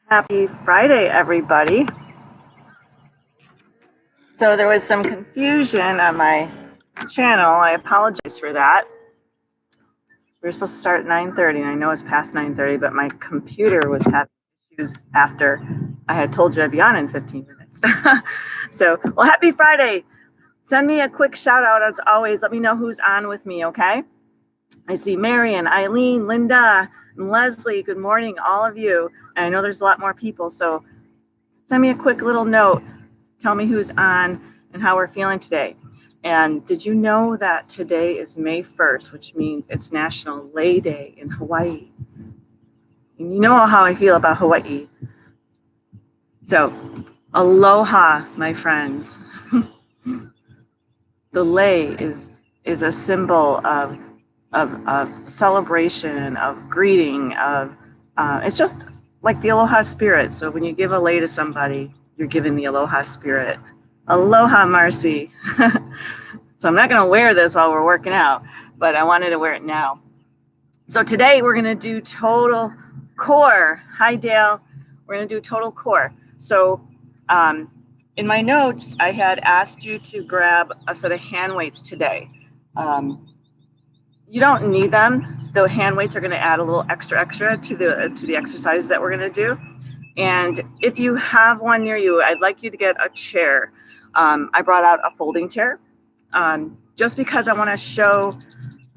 Happy Friday, everybody. So there was some confusion on my channel. I apologize for that. We were supposed to start at 9:30, and I know it's past 9:30, but my computer was having issues after I had told you I'd be on in 15 minutes. So, well, happy Friday. Send me a quick shout out as always. Let me know who's on with me, okay? I see Marion, Eileen, Linda, and Leslie. Good morning, all of you. And I know there's a lot more people, so send me a quick little note. Tell me who's on and how we're feeling today. And did you know that today is May 1st, which means it's National Lay Day in Hawaii? And you know how I feel about Hawaii. So, aloha, my friends. The lei is a symbol of celebration, of greeting, it's just like the aloha spirit. So when you give a lei to somebody, you're giving the aloha spirit. Aloha, Marcy. So I'm not going to wear this while we're working out, but I wanted to wear it now. So today we're going to do total core. Hi, Dale. We're going to do total core. So in my notes, I had asked you to grab a set of hand weights today. You don't need them. The hand weights are going to add a little extra to the exercises that we're going to do. And if you have one near you, I'd like you to get a chair. I brought out a folding chair just because I want to show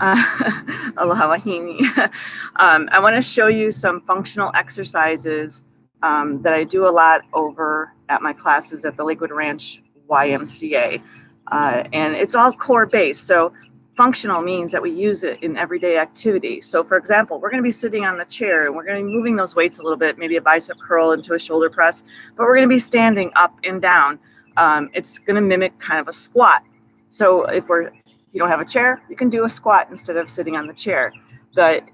aloha wahine. I want to show you some functional exercises that I do a lot over at my classes at the Lakewood Ranch YMCA. And it's all core based. So functional means that we use it in everyday activity. So for example, we're going to be sitting on the chair and we're going to be moving those weights a little bit, maybe a bicep curl into a shoulder press, but we're going to be standing up and down. It's going to mimic kind of a squat. So if you don't have a chair, you can do a squat instead of sitting on the chair. But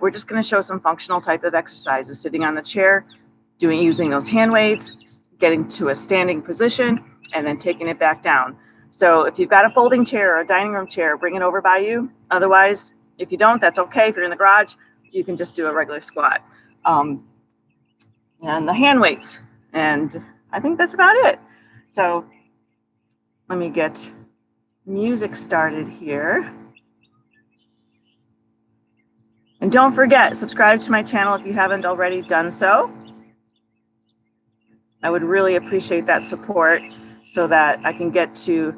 we're just going to show some functional type of exercises, sitting on the chair, using those hand weights, getting to a standing position, and then taking it back down. So if you've got a folding chair or a dining room chair, bring it over by you. Otherwise, if you don't, that's okay. If you're in the garage, you can just do a regular squat. And the hand weights. And I think that's about it. So let me get music started here. And don't forget, subscribe to my channel if you haven't already done so. I would really appreciate that support so that I can get to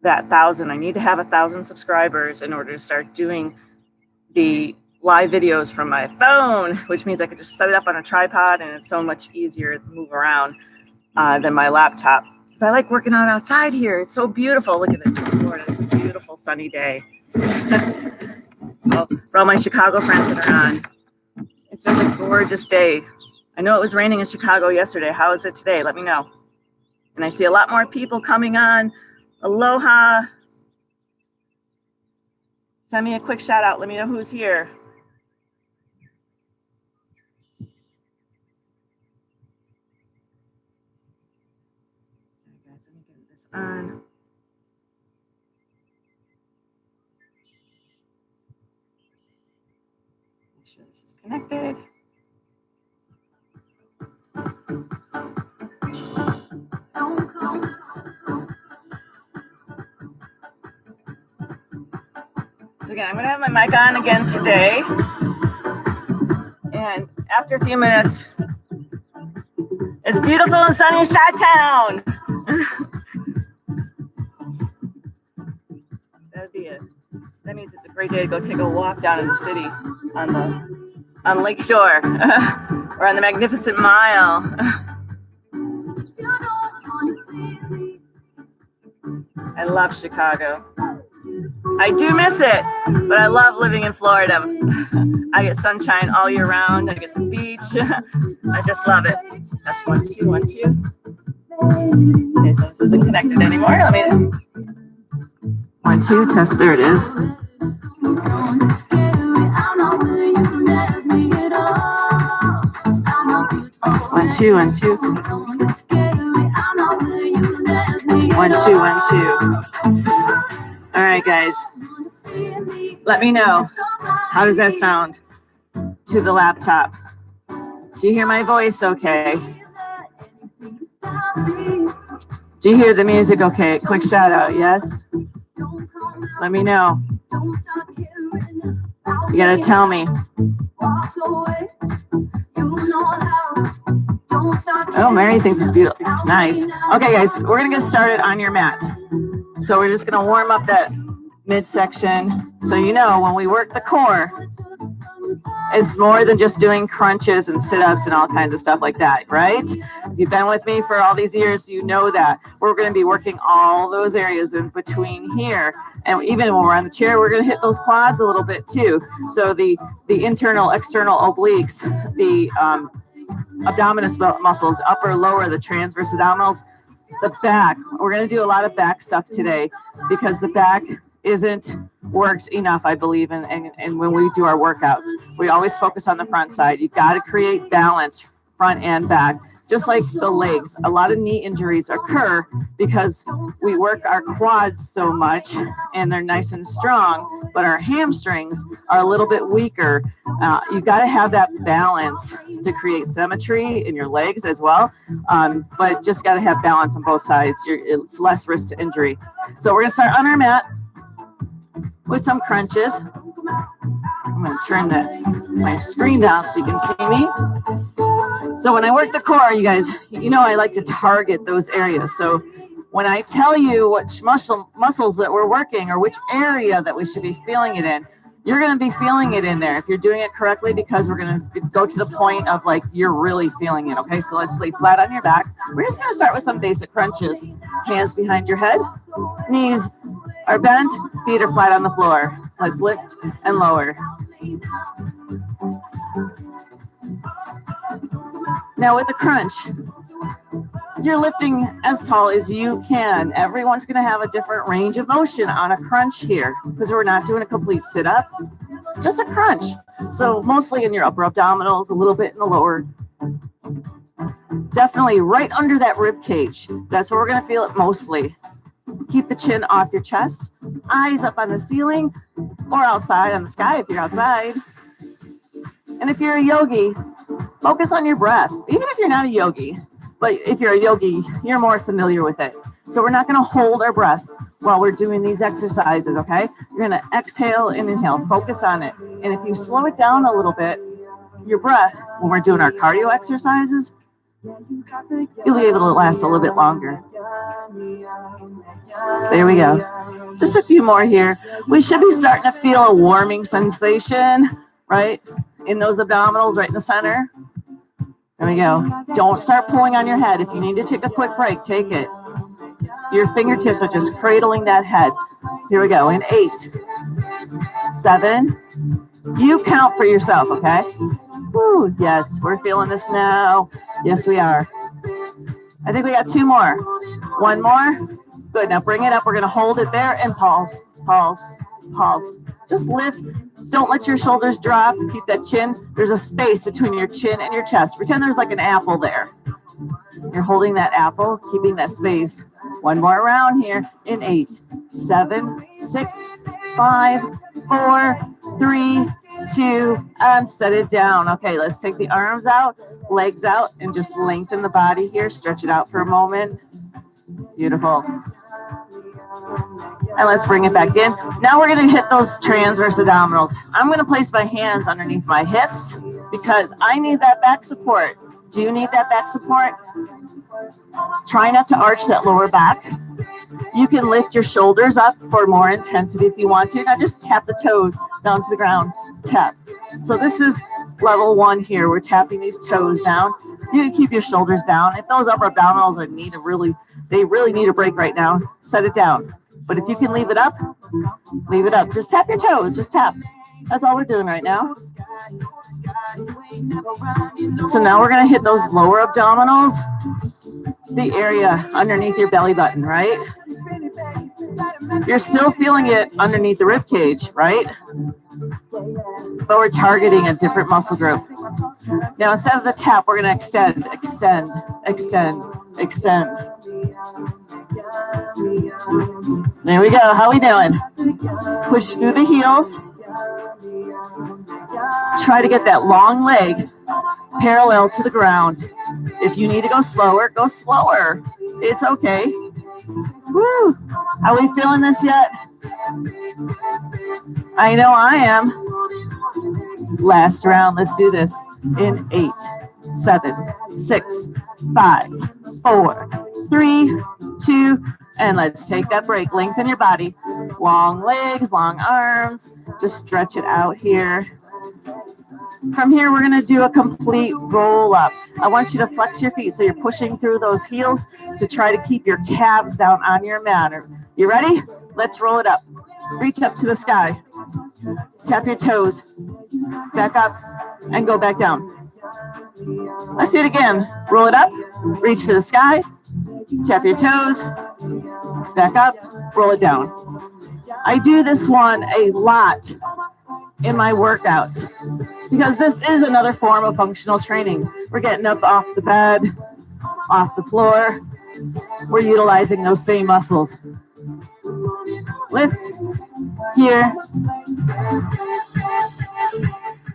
that 1,000. I need to have 1,000 subscribers in order to start doing the live videos from my phone, which means I could just set it up on a tripod and it's so much easier to move around than my laptop. Because I like working out outside here. It's so beautiful. Look at this in Florida. It's a beautiful sunny day. So for all my Chicago friends that are on, it's just a gorgeous day. I know it was raining in Chicago yesterday. How is it today? Let me know. And I see a lot more people coming on. Aloha. Send me a quick shout out. Let me know who's here. Okay, guys, let me get this on. Make sure this is connected. So again, I'm going to have my mic on again today. And after a few minutes, it's beautiful and sunny in Chi-Town. That'd be it. That means it's a great day to go take a walk down in the city on Lake Shore or on the Magnificent Mile. I love Chicago. I do miss it, but I love living in Florida. I get sunshine all year round. I get the beach. I just love it. That's 1, 2, 1, 2. Okay, so this isn't connected anymore. Let me 1, 2, test. There it is. 1, 2, 1, 2. 1, 2, 1, 2. All right, guys. Let me know. How does that sound to the laptop? Do you hear my voice okay? Do you hear the music okay? Quick shout out, yes? Let me know. You gotta tell me. Oh, Mary thinks it's beautiful. Nice. Okay, guys, we're gonna get started on your mat. So we're just gonna warm up that midsection. So you know, when we work the core, it's more than just doing crunches and sit-ups and all kinds of stuff like that, right? If you've been with me for all these years, you know that we're going to be working all those areas in between here. And even when we're on the chair, we're going to hit those quads a little bit too. So the internal, external obliques, the abdominis muscles, upper, lower, the transverse abdominals, the back. We're going to do a lot of back stuff today because the back isn't worked enough, I believe, and when we do our workouts, we always focus on the front side. You've got to create balance front and back, just like the legs. A lot of knee injuries occur because we work our quads so much and they're nice and strong, but our hamstrings are a little bit weaker. You've got to have that balance to create symmetry in your legs as well, but just got to have balance on both sides. It's less risk to injury. So we're going to start on our mat with some crunches. I'm going to turn my screen down so you can see me. So when I work the core, you guys, you know I like to target those areas. So when I tell you which muscles that we're working or which area that we should be feeling it in, you're going to be feeling it in there if you're doing it correctly, because we're going to go to the point of like you're really feeling it. Okay, so let's lay flat on your back. We're just going to start with some basic crunches. Hands behind your head, knees are bent, feet are flat on the floor. Let's lift and lower. Now with the crunch, you're lifting as tall as you can. Everyone's going to have a different range of motion on a crunch here because we're not doing a complete sit-up, just a crunch. So mostly in your upper abdominals, a little bit in the lower. Definitely right under that rib cage. That's where we're going to feel it mostly. Keep the chin off your chest, eyes up on the ceiling or outside on the sky if you're outside. And if you're a yogi, focus on your breath, even if you're not a yogi. But if you're a yogi, you're more familiar with it. So we're not going to hold our breath while we're doing these exercises, okay? You're going to exhale and inhale, focus on it. And if you slow it down a little bit, your breath, when we're doing our cardio exercises, you'll be able to last a little bit longer. There we go. Just a few more here. We should be starting to feel a warming sensation, right? In those abdominals, right in the center. There we go. Don't start pulling on your head. If you need to take a quick break, take it. Your fingertips are just cradling that head. Here we go. In 8, 7. You count for yourself, okay? Woo, yes, we're feeling this now. Yes, we are. I think we got 2 more. 1 more. Good. Now bring it up. We're going to hold it there and pulse, pulse, pulse. Just lift. Don't let your shoulders drop. Keep that chin. There's a space between your chin and your chest. Pretend there's like an apple there. You're holding that apple, keeping that space. 1 more round here in 8, 7, 6, 5, 4, 3, 2, and set it down. Okay, let's take the arms out, legs out, and just lengthen the body here. Stretch it out for a moment. Beautiful. And let's bring it back in. Now we're going to hit those transverse abdominals. I'm going to place my hands underneath my hips because I need that back support. Do you need that back support? Try not to arch that lower back. You can lift your shoulders up for more intensity if you want to. Now just tap the toes down to the ground. Tap. So this is level 1 here. We're tapping these toes down. You can keep your shoulders down. If those upper abdominals they really need a break right now, set it down. But if you can leave it up, leave it up. Just tap your toes. Just tap. That's all we're doing right now. So now we're going to hit those lower abdominals, the area underneath your belly button, right? You're still feeling it underneath the rib cage, right? But we're targeting a different muscle group. Now, instead of the tap, we're going to extend, extend, extend, extend. There we go. How we doing? Push through the heels. Try to get that long leg parallel to the ground. If you need to go slower, go slower. It's okay. Woo! Are we feeling this yet? I know I am. Last round. Let's do this in 8, 7, 6, 5, 4, 3, 2, and let's take that break. Lengthen your body. Long legs, long arms. Just stretch it out here. From here, we're going to do a complete roll up. I want you to flex your feet so you're pushing through those heels to try to keep your calves down on your mat. You ready? Let's roll it up. Reach up to the sky. Tap your toes. Back up and go back down. Let's do it again. Roll it up. Reach for the sky. Tap your toes. Back up. Roll it down. I do this one a lot in my workouts because this is another form of functional training. We're getting up off the bed, off the floor. We're utilizing those same muscles. Lift here.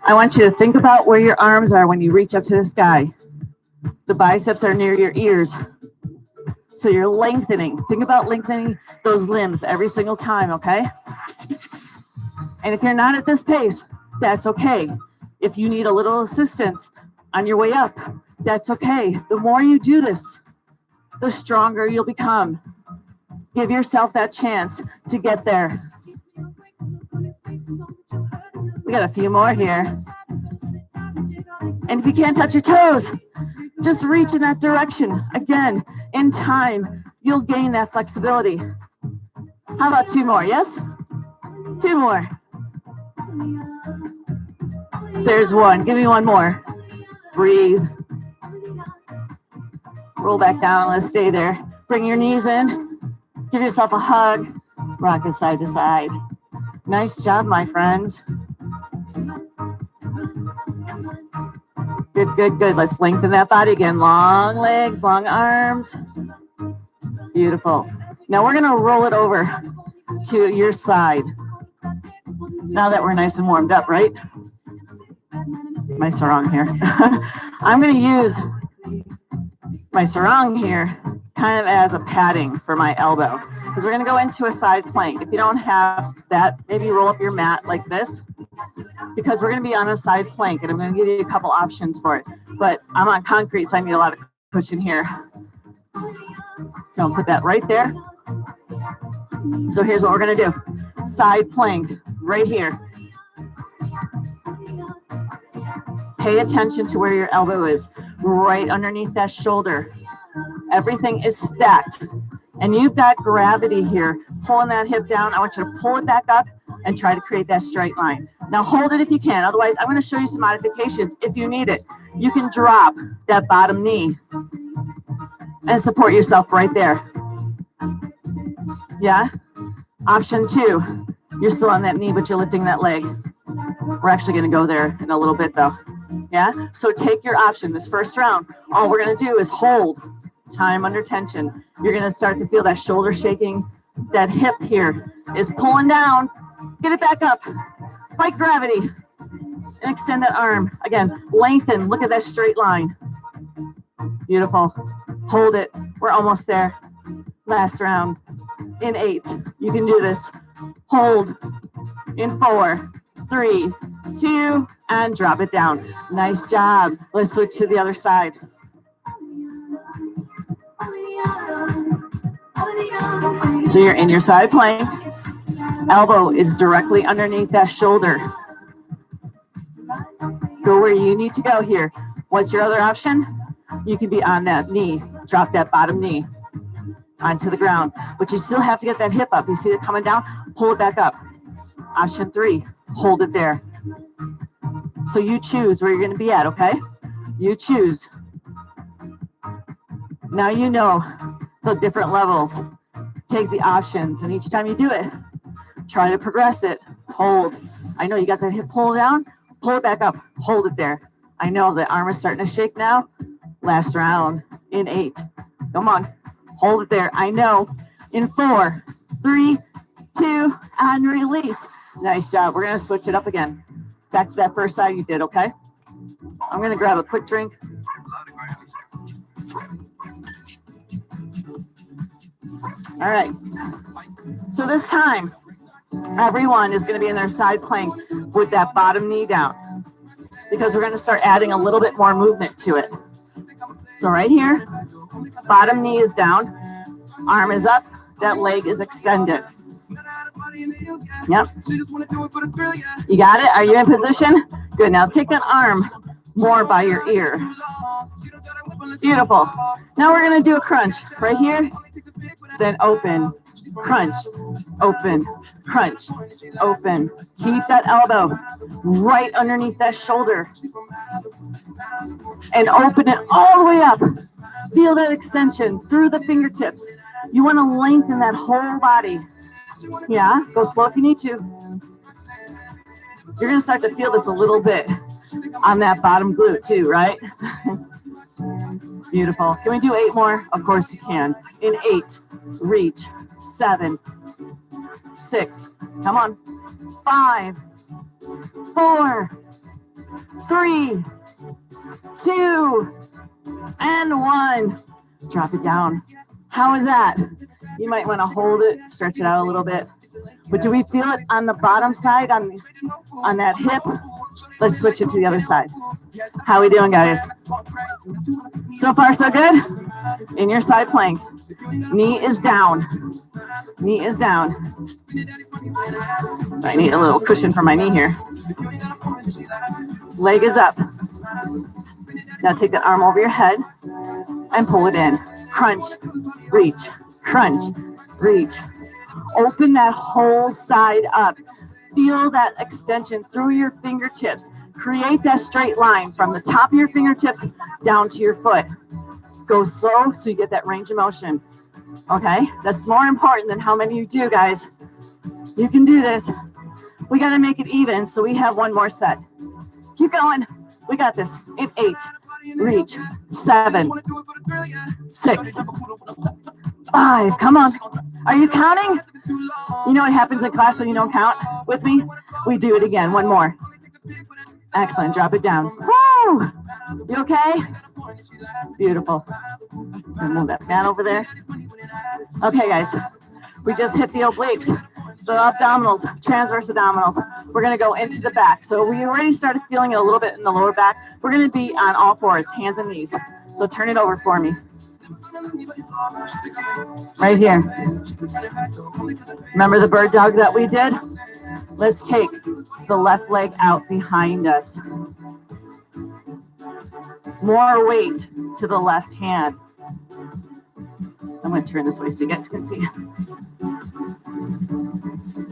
I want you to think about where your arms are when you reach up to the sky. The biceps are near your ears. So you're lengthening. Think about lengthening those limbs every single time, okay? And if you're not at this pace, that's okay. If you need a little assistance on your way up, that's okay. The more you do this, the stronger you'll become. Give yourself that chance to get there. We got a few more here. And if you can't touch your toes, just reach in that direction. Again, in time, you'll gain that flexibility. How about 2 more, yes? 2 more. There's 1. Give me 1 more. Breathe. Roll back down and let's stay there. Bring your knees in. Give yourself a hug. Rock it side to side. Nice job, my friends. Good, good, good. Let's lengthen that body again. Long legs, long arms. Beautiful. Now we're going to roll it over to your side. Now that we're nice and warmed up, right? My sarong here. I'm going to use my sarong here kind of as a padding for my elbow because we're going to go into a side plank. If you don't have that, maybe roll up your mat like this because we're going to be on a side plank and I'm going to give you a couple options for it. But I'm on concrete, so I need a lot of cushion here. So I'll put that right there. So here's what we're going to do. Side plank right here. Pay attention to where your elbow is, right underneath that shoulder. Everything is stacked. And you've got gravity here, pulling that hip down. I want you to pull it back up and try to create that straight line. Now hold it if you can. Otherwise, I'm going to show you some modifications if you need it. You can drop that bottom knee and support yourself right there. Yeah? Option 2, you're still on that knee, but you're lifting that leg. We're actually going to go there in a little bit, though. Yeah? So take your option. This first round, all we're going to do is hold. Time under tension. You're going to start to feel that shoulder shaking. That hip here is pulling down. Get it back up. Fight gravity. And extend that arm. Again, lengthen. Look at that straight line. Beautiful. Hold it. We're almost there. Last round. In 8. You can do this. Hold. In 4, 3, 2, and drop it down. Nice job. Let's switch to the other side. So you're in your side plank. Elbow is directly underneath that shoulder. Go where you need to go here. What's your other option? You can be on that knee. Drop that bottom knee onto the ground. But you still have to get that hip up. You see it coming down? Pull it back up. Option 3, hold it there. So you choose where you're going to be at, okay? You choose. Now you know the different levels. Take the options, and each time you do it, try to progress it. Hold. I know you got that hip pull down. Pull it back up. Hold it there. I know the arm is starting to shake now. Last round in 8. Come on. Hold it there. I know. In 4, 3, 2, and release. Nice job. We're going to switch it up again. Back to that first side you did, okay? I'm going to grab a quick drink. All right. So this time, everyone is going to be in their side plank with that bottom knee down, because we're going to start adding a little bit more movement to it. So right here, bottom knee is down, arm is up, that leg is extended. Yep. You got it? Are you in position? Good. Now take that arm more by your ear. Beautiful. Now we're going to do a crunch right here, then open, crunch, open, crunch, open. Keep that elbow right underneath that shoulder and open it all the way up. Feel that extension through the fingertips. You want to lengthen that whole body. Yeah, go slow if you need to. You're going to start to feel this a little bit on that bottom glute too, right? Beautiful. Can we do 8 more? Of course you can. In 8, reach. 7, 6, come on. 5, 4, 3, 2, and 1. Drop it down. How is that? You might want to hold it, stretch it out a little bit. But do we feel it on the bottom side, on that hip? Let's switch it to the other side. How we doing, guys? So far, so good? In your side plank. Knee is down. Knee is down. I need a little cushion for my knee here. Leg is up. Now take the arm over your head and pull it in. Crunch, reach, crunch, reach. Open that whole side up. Feel that extension through your fingertips. Create that straight line from the top of your fingertips down to your foot. Go slow so you get that range of motion. Okay? That's more important than how many you do, guys. You can do this. We got to make it even, so we have one more set. Keep going. We got this. In 8, reach. 7, 6, 5. Come on. Are you counting? You know what happens in class when you don't count with me? We do it again. One more. Excellent. Drop it down. Woo! You okay? Beautiful. Move that mat over there. Okay, guys. We just hit the obliques, the abdominals, transverse abdominals. We're going to go into the back. So we already started feeling it a little bit in the lower back. We're going to be on all fours, hands and knees. So turn it over for me. Right here. Remember the bird dog that we did? Let's take the left leg out behind us. More weight to the left hand. I'm going to turn this way so you guys can see.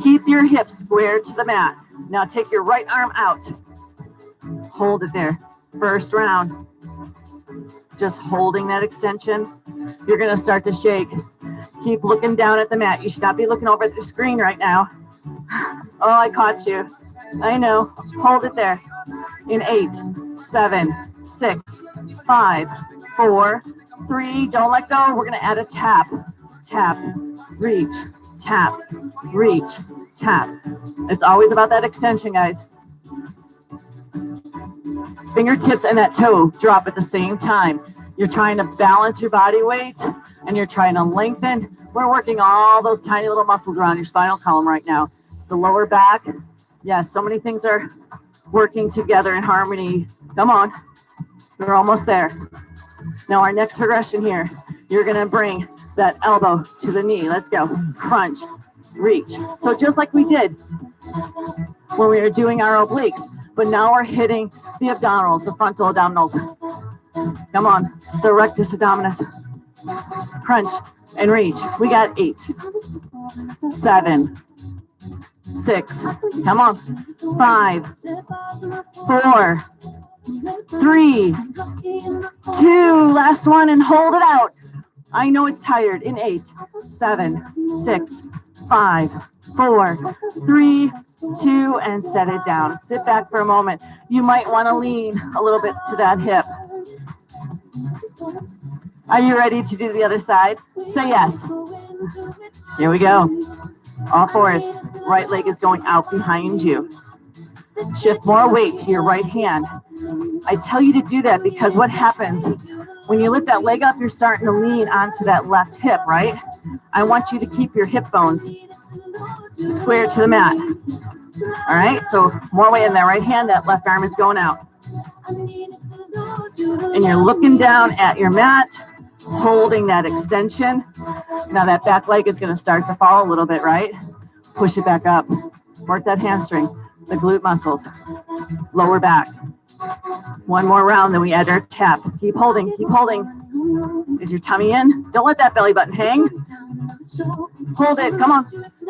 Keep your hips square to the mat. Now take your right arm out. Hold it there. First round. Just holding that extension. You're going to start to shake. Keep looking down at the mat. You should not be looking over at the screen right now. Oh, I caught you. I know. Hold it there. In 8, 7, 6, 5, 4, 3. Don't let go. We're going to add a tap. Tap. Reach. Tap. Reach. Tap. It's always about that extension, guys. Fingertips and that toe drop at the same time. You're trying to balance your body weight and you're trying to lengthen. We're working all those tiny little muscles around your spinal column right now. The lower back. Yes, so many things are working together in harmony. Come on. We're almost there. Now our next progression here, you're going to bring that elbow to the knee. Let's go. Crunch. Reach. So just like we did when we were doing our obliques, but now we're hitting the abdominals, the frontal abdominals. Come on, the rectus abdominis. Crunch and reach. We got 8, 7, 6. Come on. 5, 4, 3, 2. Last one and hold it out. I know it's tired. In 8, 7, 6, 5, 4, 3, 2, and set it down. Sit back for a moment. You might want to lean a little bit to that hip. Are you ready to do the other side? Say yes. Here we go. All fours. Right leg is going out behind you. Shift more weight to your right hand. I tell you to do that because what happens when you lift that leg up, you're starting to lean onto that left hip, right? I want you to keep your hip bones square to the mat. All right, so more weight in that right hand, that left arm is going out. And you're looking down at your mat, holding that extension. Now that back leg is going to start to fall a little bit, right? Push it back up. Work that hamstring, the glute muscles, lower back. One more round, then we add our tap. Keep holding, keep holding. Is your tummy in? Don't let that belly button hang. Hold it, come on.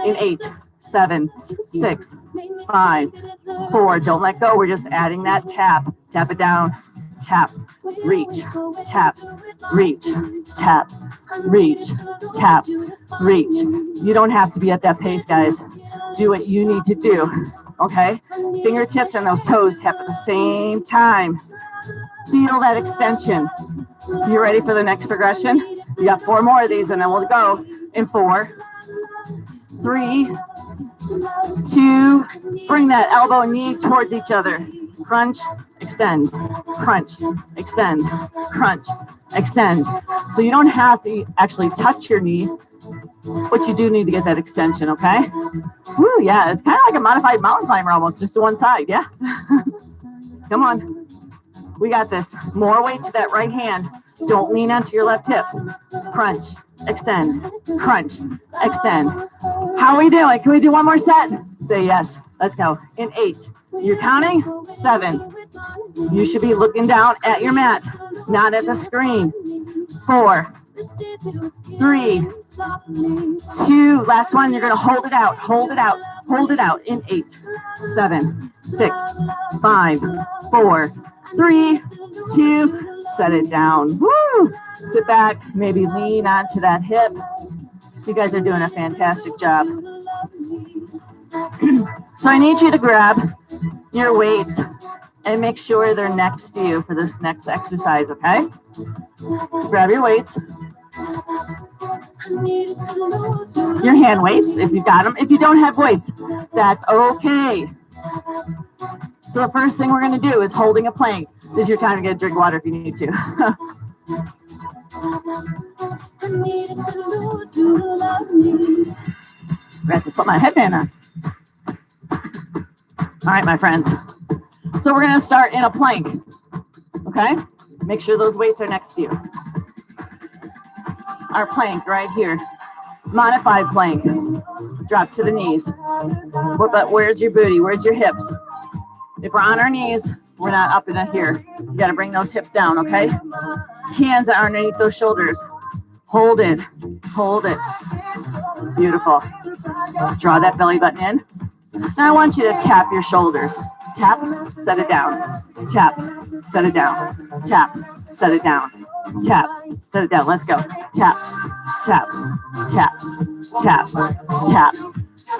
In 8, 7, 6, 5, 4. Don't let go. We're just adding that tap. Tap it down. Tap, reach, tap, reach, tap, reach, tap, reach. You don't have to be at that pace, guys. Do what you need to do, okay? Fingertips and those toes tap at the same time. Feel that extension. You ready for the next progression? You got 4 more of these and then we'll go in 4, 3, 2, bring that elbow and knee towards each other. Crunch, extend, crunch, extend, crunch, extend. So you don't have to actually touch your knee, but you do need to get that extension, okay? Woo, yeah, it's kind of like a modified mountain climber almost, just to one side, yeah? Come on. We got this. More weight to that right hand. Don't lean onto your left hip. Crunch, extend, crunch, extend. How are we doing? Can we do one more set? Say yes. Let's go. In 8. You're counting? 7. You should be looking down at your mat, not at the screen. 4, 3, 2. Last one. You're going to hold it out. Hold it out. Hold it out. In 8, 7, 6, 5, 4, 3, 2. Set it down. Woo! Sit back. Maybe lean onto that hip. You guys are doing a fantastic job. So I need you to grab your weights and make sure they're next to you for this next exercise, okay? Grab your weights. Your hand weights, if you've got them. If you don't have weights, that's okay. So the first thing we're going to do is holding a plank. This is your time to get a drink of water if you need to. I have to put my headband on. All right, my friends. So we're going to start in a plank, okay? Make sure those weights are next to you. Our plank right here. Modified plank. Drop to the knees. But where's your booty? Where's your hips? If we're on our knees, we're not up in here. You got to bring those hips down, okay? Hands are underneath those shoulders. Hold it. Hold it. Beautiful. Draw that belly button in. Now I want you to tap your shoulders. Tap, set it down. Tap, set it down. Tap, set it down. Tap, set it down. Let's go. Tap, tap, tap, tap, tap.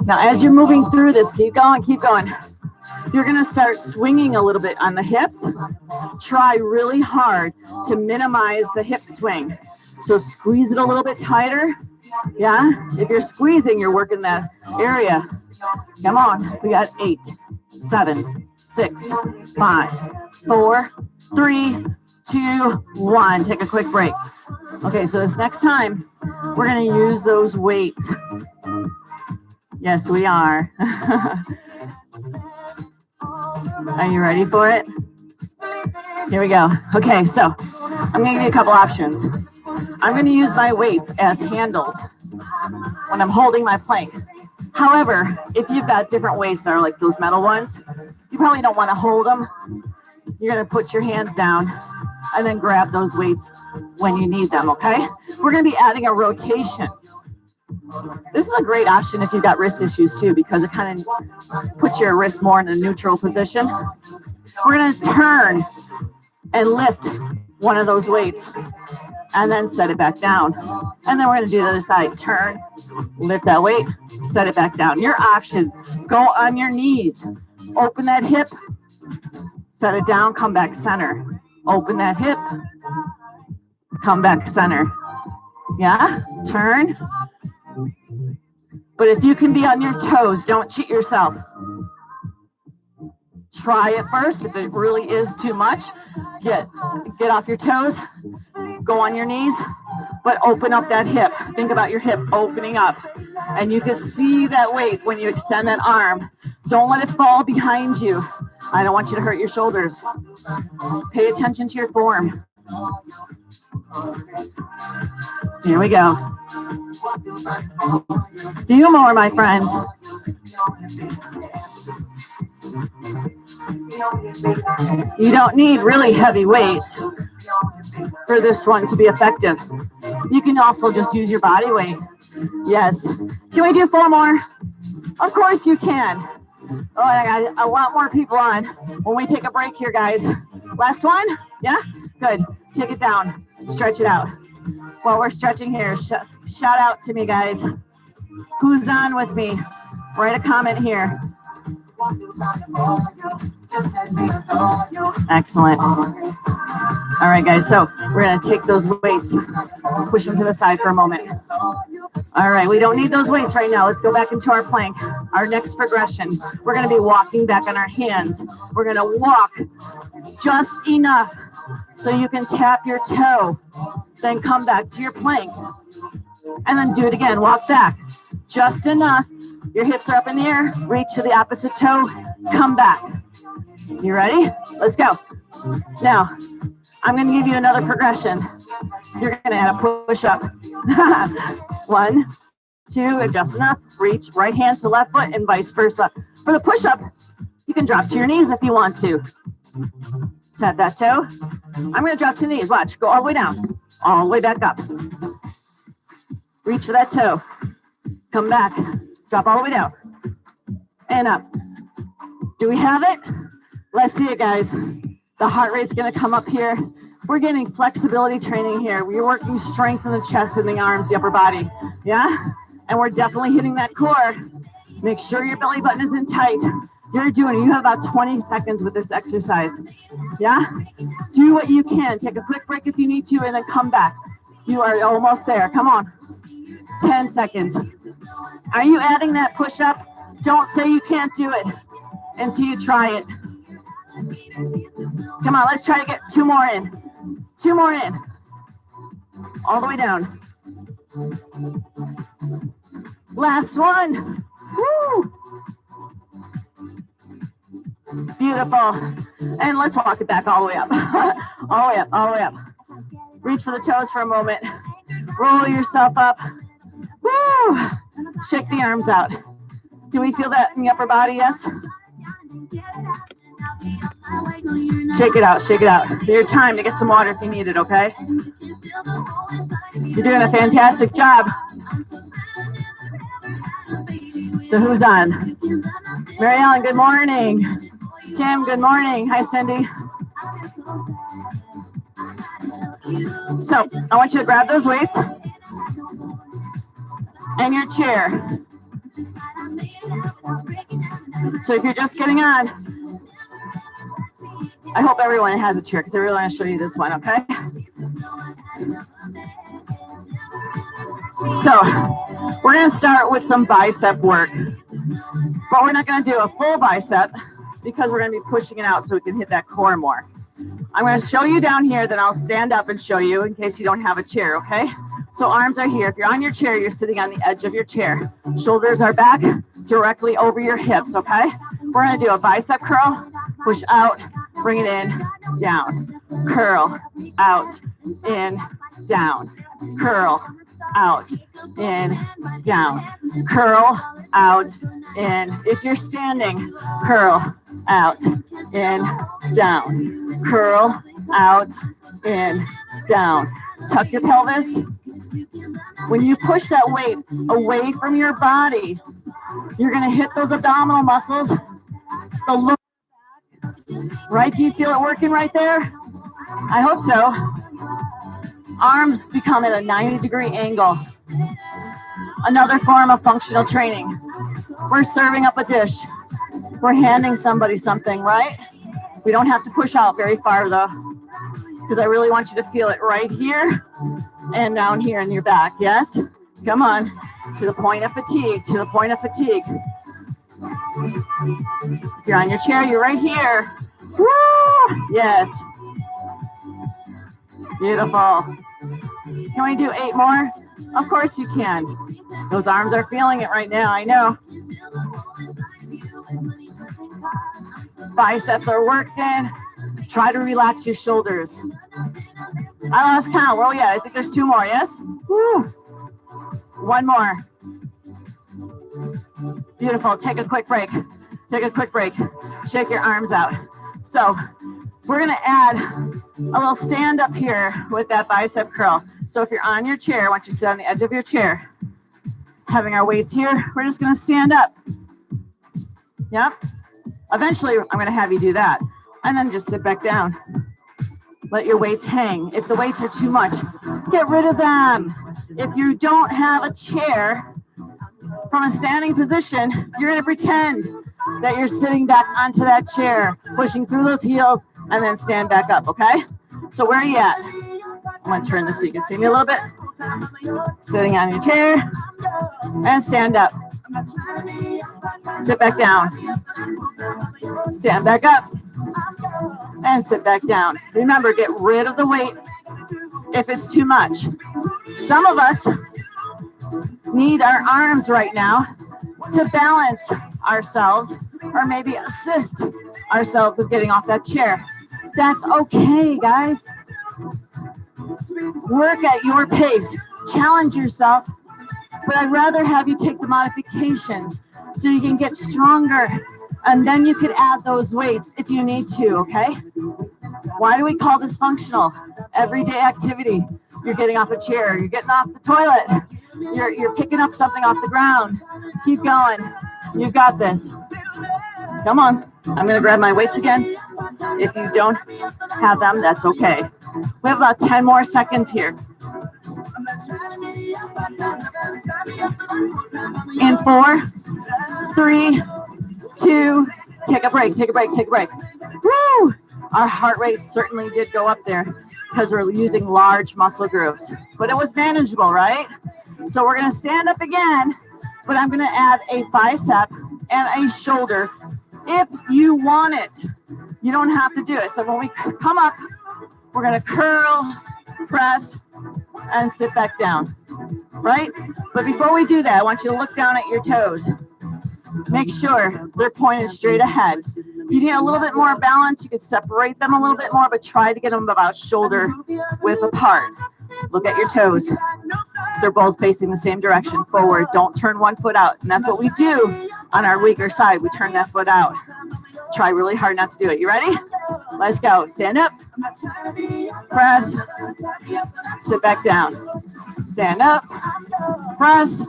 Now as you're moving through this, keep going, keep going. You're going to start swinging a little bit on the hips. Try really hard to minimize the hip swing. So squeeze it a little bit tighter. Yeah, if you're squeezing, you're working that area. Come on, we got 8, 7, 6, 5, 4, 3, 2, 1. Take a quick break. Okay, so this next time, we're going to use those weights. Yes, we are. Are you ready for it? Here we go. Okay, so I'm going to give you a couple options. I'm going to use my weights as handles when I'm holding my plank. However, if you've got different weights that are like those metal ones, you probably don't want to hold them. You're going to put your hands down and then grab those weights when you need them, okay? We're going to be adding a rotation. This is a great option if you've got wrist issues too, because it kind of puts your wrist more in a neutral position. We're going to turn and lift one of those weights and then set it back down. And then we're going to do the other side. Turn, lift that weight, set it back down. Your option, go on your knees. Open that hip, set it down, come back center. Open that hip, come back center. Yeah, turn, But if you can be on your toes, don't cheat yourself. Try it first. If it really is too much, get off your toes, go on your knees, but open up that hip. Think about your hip opening up. And you can see that weight when you extend that arm. Don't let it fall behind you. I don't want you to hurt your shoulders. Pay attention to your form. Here we go. Few more, my friends. You don't need really heavy weights for this one to be effective. You can also just use your body weight. Yes. Can we do 4 more? Of course you can. Oh, I want more people on when we take a break here, guys. Last one? Yeah? Good. Take it down. Stretch it out. While we're stretching here, shout out to me, guys. Who's on with me? Write a comment here. Excellent. All right, guys, so we're going to take those weights, push them to the side for a moment. All right, we don't need those weights right now. Let's go back into our plank. Our next progression, we're going to be walking back on our hands. We're going to walk just enough so you can tap your toe, then come back to your plank, and then do it again. Walk back just enough. Your hips are up in the air. Reach to the opposite toe. Come back. You ready? Let's go. Now, I'm going to give you another progression. You're going to add a push-up. 1, 2, adjust enough. Reach right hand to left foot and vice versa. For the push-up, you can drop to your knees if you want to. Tap that toe. I'm going to drop to the knees. Watch. Go all the way down. All the way back up. Reach for that toe. Come back. Drop all the way down. And up. Do we have it? Let's see it, guys. The heart rate's going to come up here. We're getting flexibility training here. We're working strength in the chest and the arms, the upper body. Yeah? And we're definitely hitting that core. Make sure your belly button isn't tight. You're doing it. You have about 20 seconds with this exercise. Yeah? Do what you can. Take a quick break if you need to, and then come back. You are almost there. Come on. 10 seconds. Are you adding that push-up? Don't say you can't do it until you try it. Come on, let's try to get 2 more in. 2 more in. All the way down. Last one. Woo! Beautiful. And let's walk it back all the way up. All the way up, all the way up. Reach for the toes for a moment. Roll yourself up. Woo! Shake the arms out. Do we feel that in the upper body? Yes? Shake it out, shake it out. Your time to get some water if you need it, okay? You're doing a fantastic job. So who's on? Mary Ellen, good morning. Kim, good morning. Hi, Cindy. So I want you to grab those weights and your chair. So if you're just getting on, I hope everyone has a chair because I really want to show you this one, okay? So we're going to start with some bicep work, but we're not going to do a full bicep because we're going to be pushing it out so we can hit that core more. I'm going to show you down here, then I'll stand up and show you in case you don't have a chair, okay? So arms are here. If you're on your chair, you're sitting on the edge of your chair. Shoulders are back directly over your hips, okay? We're going to do a bicep curl, push out, bring it in, down, curl, out, in, down, curl, out, in, down, curl, out, in. If you're standing, curl, out, in, down, curl, out, in, down. Tuck your pelvis. When you push that weight away from your body, you're going to hit those abdominal muscles, the lower back, right? Do you feel it working right there? I hope so. Arms become at a 90-degree angle. Another form of functional training. We're serving up a dish. We're handing somebody something, right? We don't have to push out very far though, because I really want you to feel it right here and down here in your back, yes? Come on, to the point of fatigue, to the point of fatigue. If you're on your chair, you're right here. Woo! Yes. Beautiful. Can we do 8 more? Of course you can. Those arms are feeling it right now, I know. Biceps are working. Try to relax your shoulders. I lost count. Where are we at? I think there's 2 more, yes? Woo! 1 more. Beautiful. Take a quick break. Take a quick break. Shake your arms out. So we're going to add a little stand up here with that bicep curl. So if you're on your chair, I want you to sit on the edge of your chair. Having our weights here, we're just going to stand up. Yep. Eventually, I'm going to have you do that. And then just sit back down. Let your weights hang. If the weights are too much, get rid of them. If you don't have a chair from a standing position, you're going to pretend that you're sitting back onto that chair, pushing through those heels, and then stand back up, okay? So where are you at? I'm going to turn this so you can see me a little bit. Sitting on your chair, and stand up. Sit back down. Stand back up, and sit back down. Remember, get rid of the weight if it's too much. Some of us need our arms right now to balance ourselves or maybe assist ourselves with getting off that chair. That's okay, guys. Work at your pace. Challenge yourself. But I'd rather have you take the modifications so you can get stronger. And then you could add those weights if you need to, okay? Why do we call this functional? Everyday activity. You're getting off a chair. You're getting off the toilet. You're picking up something off the ground. Keep going. You got this. Come on. I'm going to grab my weights again. If you don't have them, that's okay. We have about 10 more seconds here. In 4, 3, 2, take a break, take a break, take a break. Woo! Our heart rate certainly did go up there because we're using large muscle groups, but it was manageable, right? So we're going to stand up again, but I'm going to add a bicep and a shoulder if you want it. You don't have to do it. So when we come up, we're going to curl, press, and sit back down, right? But before we do that, I want you to look down at your toes. Make sure they're pointed straight ahead. If you need a little bit more balance, you could separate them a little bit more, but try to get them about shoulder width apart. Look at your toes. They're both facing the same direction, forward. Don't turn one foot out. And that's what we do on our weaker side. We turn that foot out. Try really hard not to do it. You ready? Let's go. Stand up. Press. Sit back down. Stand up. Press.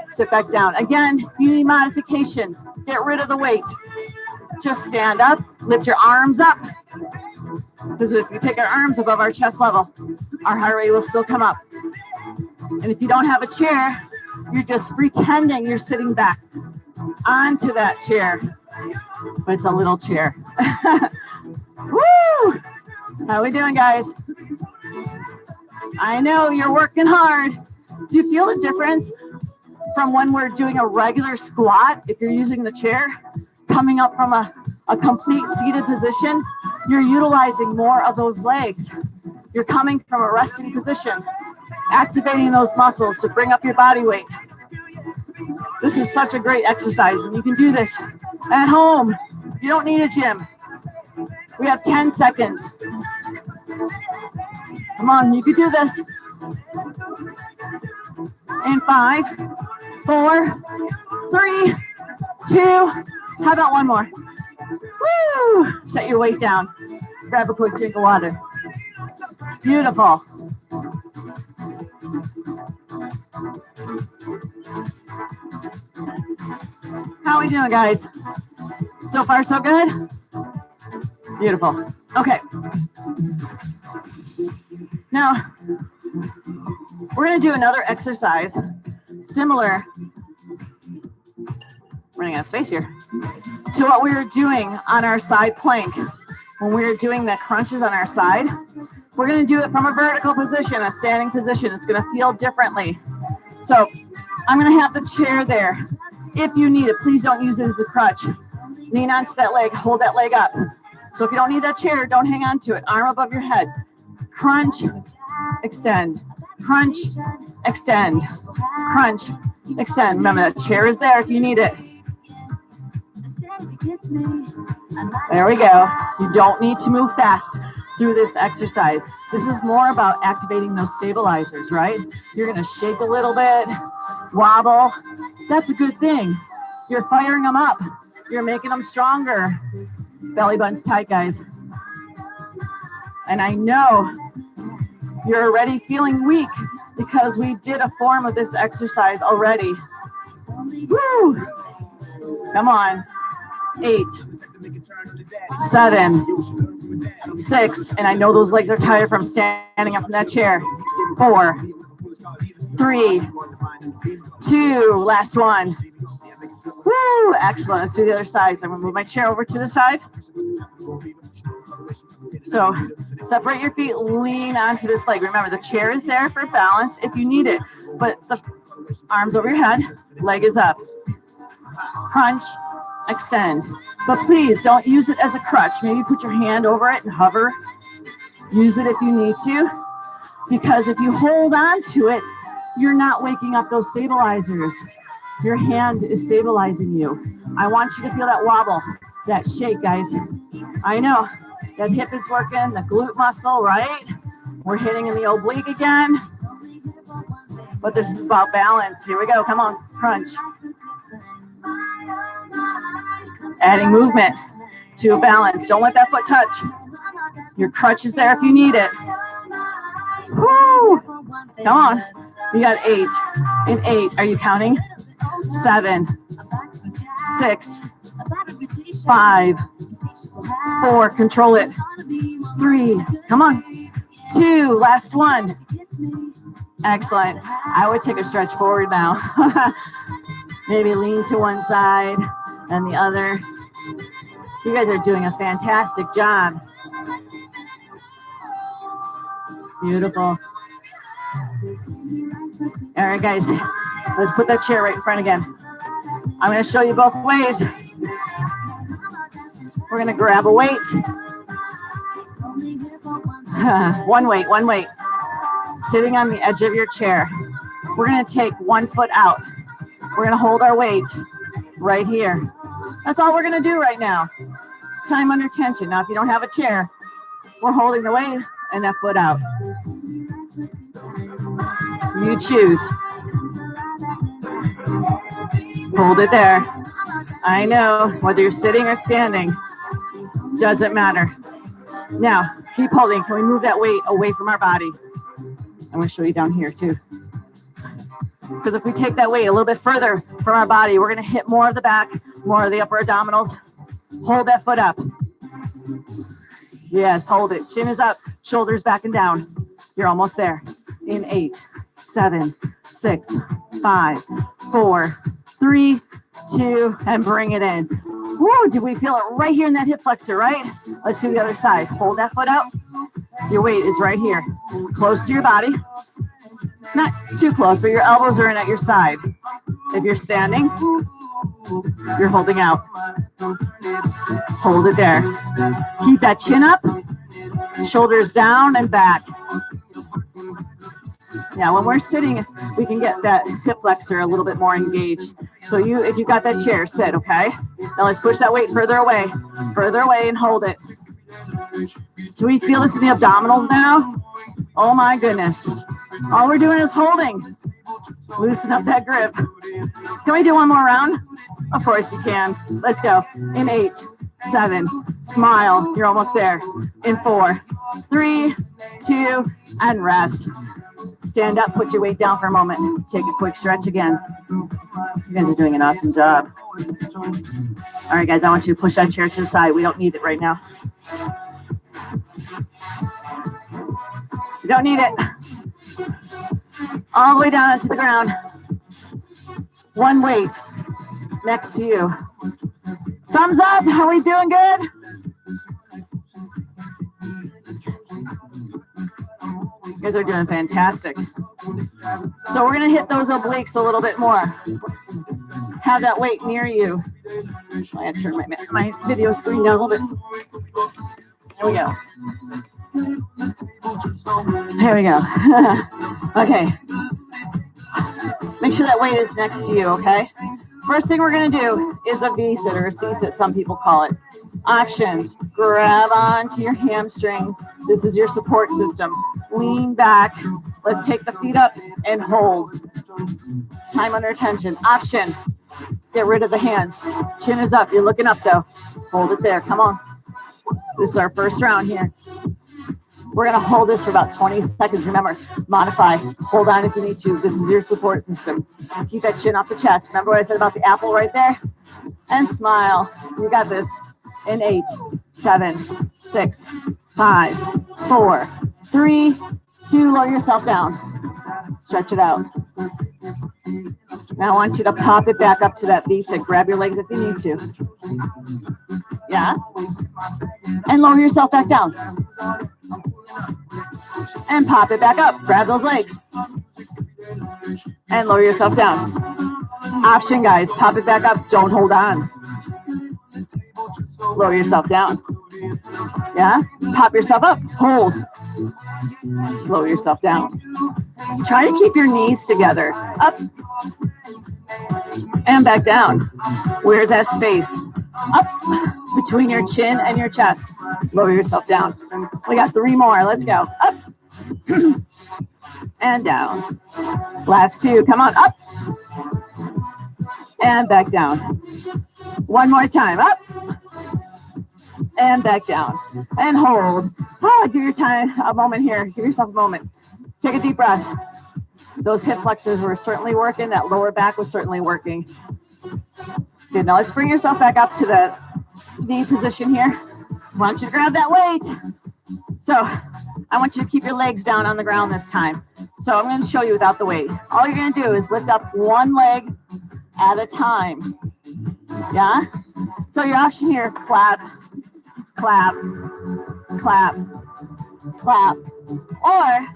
Sit back down. Again, you need modifications. Get rid of the weight. Just stand up. Lift your arms up. Because if you take our arms above our chest level, our heart rate will still come up. And if you don't have a chair, you're just pretending you're sitting back onto that chair. But it's a little chair. Woo! How we doing, guys? I know you're working hard. Do you feel the difference from when we're doing a regular squat, if you're using the chair, coming up from a complete seated position? You're utilizing more of those legs. You're coming from a resting position, activating those muscles to bring up your body weight. This is such a great exercise, and you can do this at home. You don't need a gym. We have 10 seconds. Come on, you can do this. In 5, 4, 3, 2. How about one more? Woo! Set your weight down. Grab a quick drink of water. Beautiful. How are we doing, guys? So far, so good? Beautiful. Okay. Now, we're going to do another exercise similar, running out of space here, to what we were doing on our side plank. When we were doing the crunches on our side, we're going to do it from a vertical position, a standing position. It's going to feel differently. So I'm going to have the chair there. If you need it, please don't use it as a crutch. Lean onto that leg, hold that leg up. So if you don't need that chair, don't hang on to it. Arm above your head. Crunch, extend. Crunch, extend. Crunch, extend. Remember, that chair is there if you need it. There we go. You don't need to move fast through this exercise. This is more about activating those stabilizers, right? You're going to shake a little bit, wobble. That's a good thing. You're firing them up. You're making them stronger. Belly button's tight, guys. And I know you're already feeling weak because we did a form of this exercise already. Woo! Come on. 8, 7, 6, and I know those legs are tired from standing up in that chair. 4, 3, 2, last one. Woo! Excellent. Let's do the other side. So I'm going to move my chair over to the side. So separate your feet, lean onto this leg. Remember, the chair is there for balance if you need it, but the arms over your head, leg is up. Crunch, extend. But please don't use it as a crutch. Maybe put your hand over it and hover. Use it if you need to, because if you hold on to it, you're not waking up those stabilizers. Your hand is stabilizing you. I want you to feel that wobble, that shake, guys. I know that hip is working, the glute muscle, right? We're hitting in the oblique again. But this is about balance. Here we go. Come on, crunch. Adding movement to a balance. Don't let that foot touch. Your crutch is there if you need it. Woo! Come on. You got 8. In 8, are you counting? 7, 6, 5, 4, control it. 3, come on. 2, last one. Excellent. I would take a stretch forward now. Maybe lean to one side and the other. You guys are doing a fantastic job. Beautiful. All right, guys, let's put that chair right in front again. I'm going to show you both ways. We're going to grab a weight. One weight. Sitting on the edge of your chair. We're going to take one foot out. We're going to hold our weight right here. That's all we're going to do right now. Time under tension. Now, if you don't have a chair, we're holding the weight and that foot out. You choose. Hold it there. I know, whether you're sitting or standing, doesn't matter. Now, keep holding. Can we move that weight away from our body? I'm going to show you down here too. Because if we take that weight a little bit further from our body, we're going to hit more of the back, more of the upper abdominals. Hold that foot up. Yes, hold it. Chin is up, shoulders back and down. You're almost there. In 8, 7, 6, 5, 4, 3, 2, and bring it in. Woo, do we feel it right here in that hip flexor, right? Let's do the other side. Hold that foot out. Your weight is right here, close to your body. Not too close, but your elbows are in at your side. If you're standing, you're holding out. Hold it there. Keep that chin up, shoulders down and back. Now, when we're sitting, we can get that hip flexor a little bit more engaged. So if you got that chair, sit, okay? Now let's push that weight further away and hold it. Do we feel this in the abdominals now? Oh my goodness. All we're doing is holding. Loosen up that grip. Can we do one more round? Of course you can. Let's go. In 8, 7, smile. You're almost there. In 4, 3, 2, and rest. Stand up, put your weight down for a moment. Take a quick stretch again. You guys are doing an awesome job. All right, guys, I want you to push that chair to the side. We don't need it right now. You don't need it. All the way down to the ground. One weight next to you. Thumbs up. Are we doing good? You guys are doing fantastic. So we're going to hit those obliques a little bit more. Have that weight near you. I had to turn my video screen down a little bit. There we go. There we go. Okay. Make sure that weight is next to you, okay? First thing we're going to do is a V-sit or a C-sit, some people call it. Options. Grab onto your hamstrings. This is your support system. Lean back. Let's take the feet up and hold. Time under tension. Option. Get rid of the hands. Chin is up. You're looking up, though. Hold it there. Come on. This is our first round here. We're going to hold this for about 20 seconds. Remember, modify. Hold on if you need to. This is your support system. Keep that chin off the chest. Remember what I said about the apple right there? And smile. You got this. In 8, 7, 6, 5, 4, 3, 2. Lower yourself down. Stretch it out. Now I want you to pop it back up to that V-sit. Grab your legs if you need to. Yeah? And lower yourself back down. And pop it back up. Grab those legs. And lower yourself down. Option, guys. Pop it back up. Don't hold on. Lower yourself down. Yeah? Pop yourself up. Hold. Lower yourself down. Try to keep your knees together. Up. And back down. Where's that space? Up. Between your chin and your chest. Lower yourself down. We got 3 more. Let's go. Up. And down. Last 2. Come on. Up. And back down. 1 more time. Up. And back down. And hold. Oh, give your time a moment here. Give yourself a moment. Take a deep breath. Those hip flexors were certainly working. That lower back was certainly working. Good. Now let's bring yourself back up to the knee position here. I want you to grab that weight. So I want you to keep your legs down on the ground this time. So I'm going to show you without the weight. All you're going to do is lift up one leg at a time. Yeah? So your option here, clap, clap, clap, clap. Or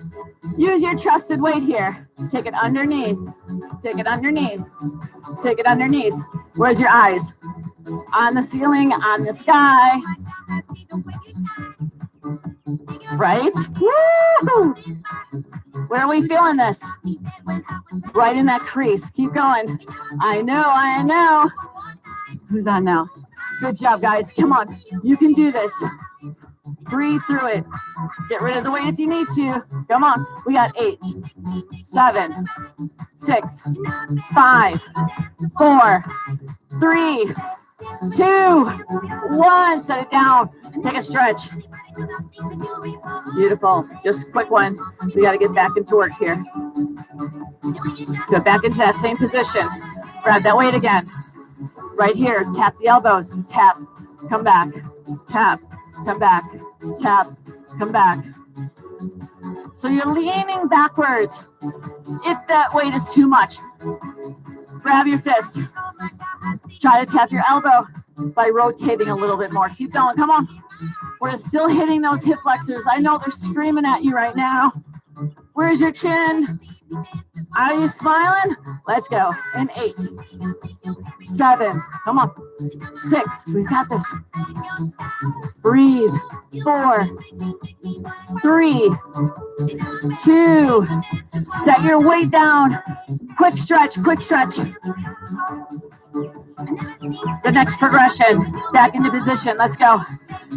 use your trusted weight here. Take it underneath. Take it underneath. Take it underneath. Where's your eyes? On the ceiling, on the sky. Right? Woo! Where are we feeling this? Right in that crease. Keep going. I know, I know. Who's on now? Good job, guys. Come on. You can do this. Breathe through it. Get rid of the weight if you need to. Come on. We got 8, 7, 6, 5, 4, 3, 2, 1. Set it down. Take a stretch. Beautiful. Just a quick one. We got to get back into work here. Go back into that same position. Grab that weight again. Right here. Tap the elbows. Tap. Come back. Tap. Come back. Tap. Come back. So you're leaning backwards. If that weight is too much, grab your fist. Try to tap your elbow by rotating a little bit more. Keep going. Come on. We're still hitting those hip flexors. I know they're screaming at you right now. Where's your chin? Are you smiling? Let's go. In 8, 7, come on. 6, we've got this. Breathe. 4, 3, 2. Set your weight down. Quick stretch, quick stretch. The next progression, back into position. Let's go.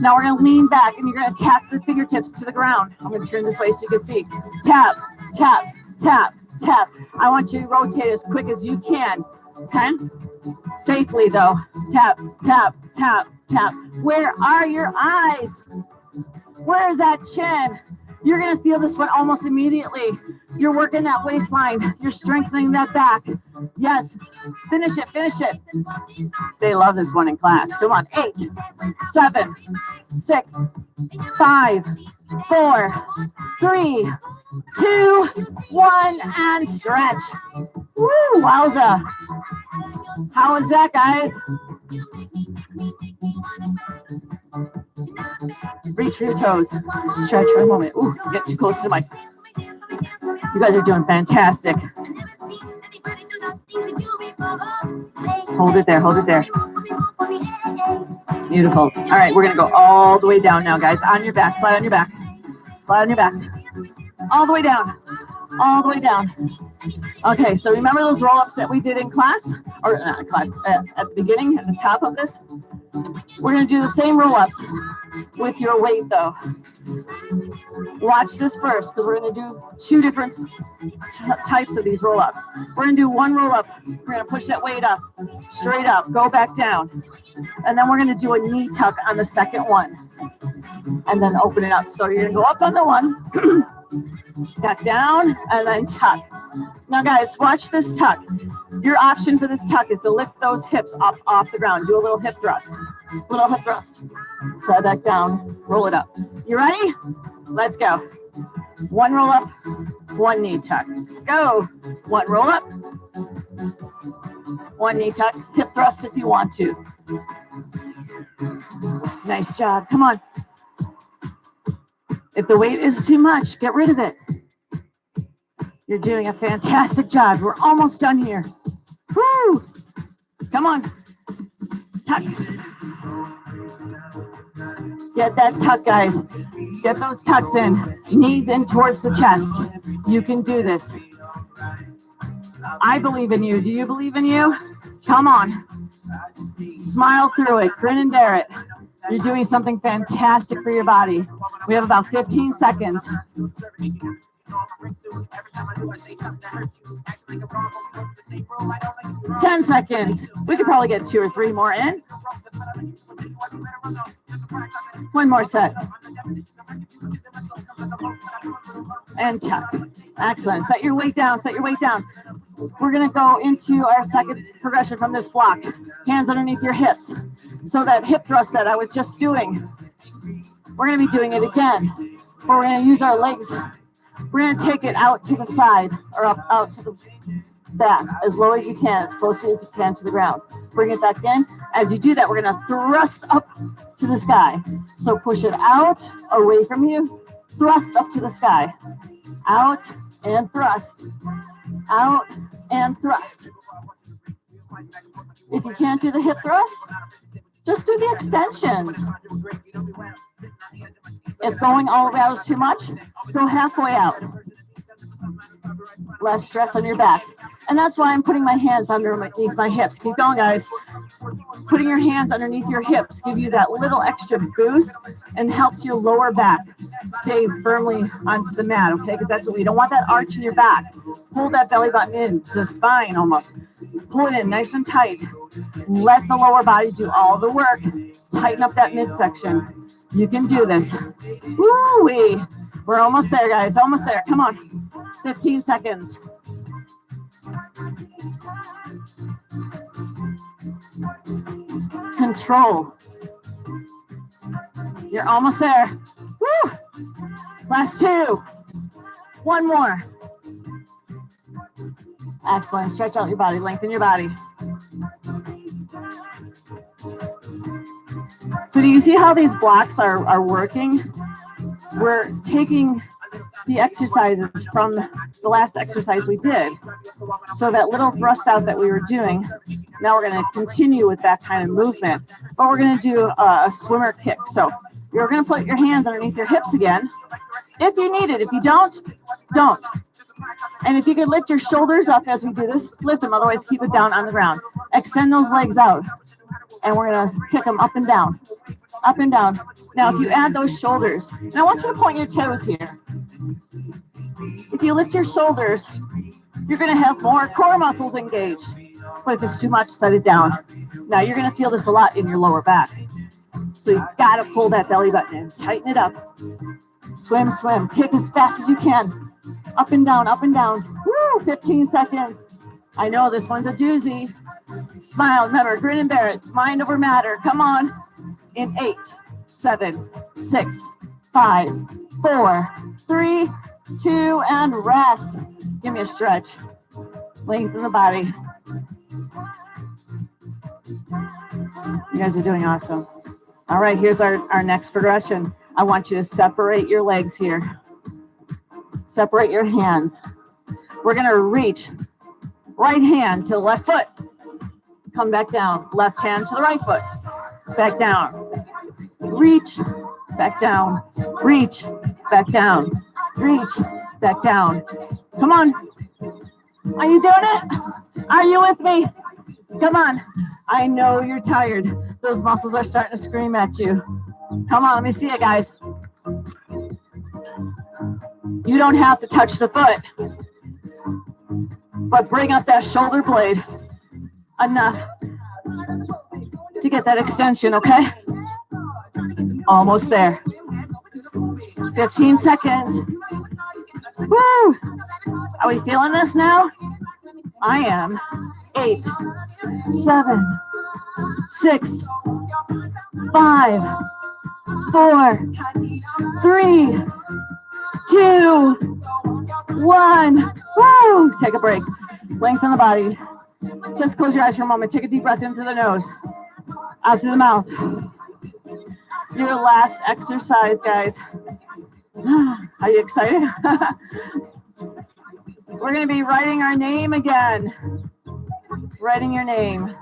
Now we're going to lean back and you're going to tap the fingertips to the ground. I'm going to turn this way so you can see. Tap, tap, tap, tap. I want you to rotate as quick as you can. Okay? Safely though. Tap, tap, tap, tap. Where are your eyes? Where's that chin? You're going to feel this one almost immediately. You're working that waistline. You're strengthening that back. Yes. Finish it. Finish it. They love this one in class. Come on. 8, 7, 6, 5, 4, 3, 2, 1, and stretch. Woo, wowza. How was that, guys? Reach for your toes. Stretch for a moment. Ooh, get too close to the mic. You guys are doing fantastic. Hold it there, hold it there. Beautiful. All right, we're gonna go all the way down now, guys. On your back, flat on your back. Flat on your back. All the way down. All the way down. Okay, so remember those roll-ups that we did in class? Or not class, at the beginning, at the top of this? We're gonna do the same roll-ups with your weight though. Watch this first, because we're gonna do two different types of these roll-ups. We're gonna do one roll-up. We're gonna push that weight up, straight up, go back down. And then we're gonna do a knee tuck on the second one. And then open it up. So you're gonna go up on the one, back down, and then tuck. Now guys, watch this tuck. Your option for this tuck is to lift those hips up off the ground. Do a little hip thrust. Little hip thrust. Slide back down, roll it up. You ready? Let's go. One roll up, one knee tuck. Go. One roll up, one knee tuck. Hip thrust if you want to. Nice job. Come on. If the weight is too much, get rid of it. You're doing a fantastic job. We're almost done here. Woo! Come on. Tuck. Get that tuck, guys. Get those tucks in. Knees in towards the chest. You can do this. I believe in you. Do you believe in you? Come on. Smile through it. Grin and bear it. You're doing something fantastic for your body. We have about 15 seconds. 10 seconds. We could probably get 2 or 3 more in. One more set. And tuck. Excellent. Set your weight down. Set your weight down. We're going to go into our second progression from this block. Hands underneath your hips. So that hip thrust that I was just doing, we're going to be doing it again. But we're going to use our legs. We're going to take it out to the side or up out to the back as low as you can, as close as you can to the ground. Bring it back in. As you do that, we're going to thrust up to the sky. So push it out, away from you, thrust up to the sky. Out and thrust. Out and thrust. If you can't do the hip thrust, just do the extensions. If going all the way out is too much, go halfway out. Less stress on your back. And that's why I'm putting my hands underneath my hips. Keep going, guys. Putting your hands underneath your hips give you that little extra boost and helps your lower back stay firmly onto the mat, okay? Because that's what we don't want, that arch in your back. Hold that belly button in to the spine almost. Pull it in nice and tight. Let the lower body do all the work. Tighten up that midsection. You can do this. Woo-wee. We're almost there, guys. Almost there. Come on. 15 seconds. Control. You're almost there. Woo! Last 2. One more. Excellent. Stretch out your body. Lengthen your body. So do you see how these blocks are working? We're taking the exercises from the last exercise we did. So that little thrust out that we were doing, now we're going to continue with that kind of movement. But we're going to do a swimmer kick. So you're going to put your hands underneath your hips again. If you need it. If you don't, don't. And if you can lift your shoulders up as we do this, lift them. Otherwise, keep it down on the ground. Extend those legs out. And we're going to kick them up and down. Up and down. Now, if you add those shoulders, and I want you to point your toes here. If you lift your shoulders, you're going to have more core muscles engaged. But if it's too much, set it down. Now, you're going to feel this a lot in your lower back. So you've got to pull that belly button in. Tighten it up. Swim, swim. Kick as fast as you can. Up and down, up and down. Woo, 15 seconds. I know this one's a doozy. Smile, remember, grin and bear it. It's mind over matter. Come on. In 8, 7, 6, 5, 4, 3, 2, and rest. Give me a stretch. Lengthen the body. You guys are doing awesome. All right, here's our next progression. I want you to separate your legs here. Separate your hands. We're gonna reach right hand to the left foot. Come back down. Left hand to the right foot. Back down. Reach, back down. Reach, back down. Reach, back down. Come on. Are you doing it? Are you with me? Come on. I know you're tired. Those muscles are starting to scream at you. Come on, let me see it, guys. You don't have to touch the foot, but bring up that shoulder blade enough to get that extension, okay? Almost there. 15 seconds. Woo! Are we feeling this now? I am. 8, 7, 6, 5, 4, 3, 2, 1. Woo! Take a break. Lengthen the body. Just close your eyes for a moment. Take a deep breath in through the nose, out through the mouth. Your last exercise, guys. Are you excited? We're going to be writing our name again. Writing your name.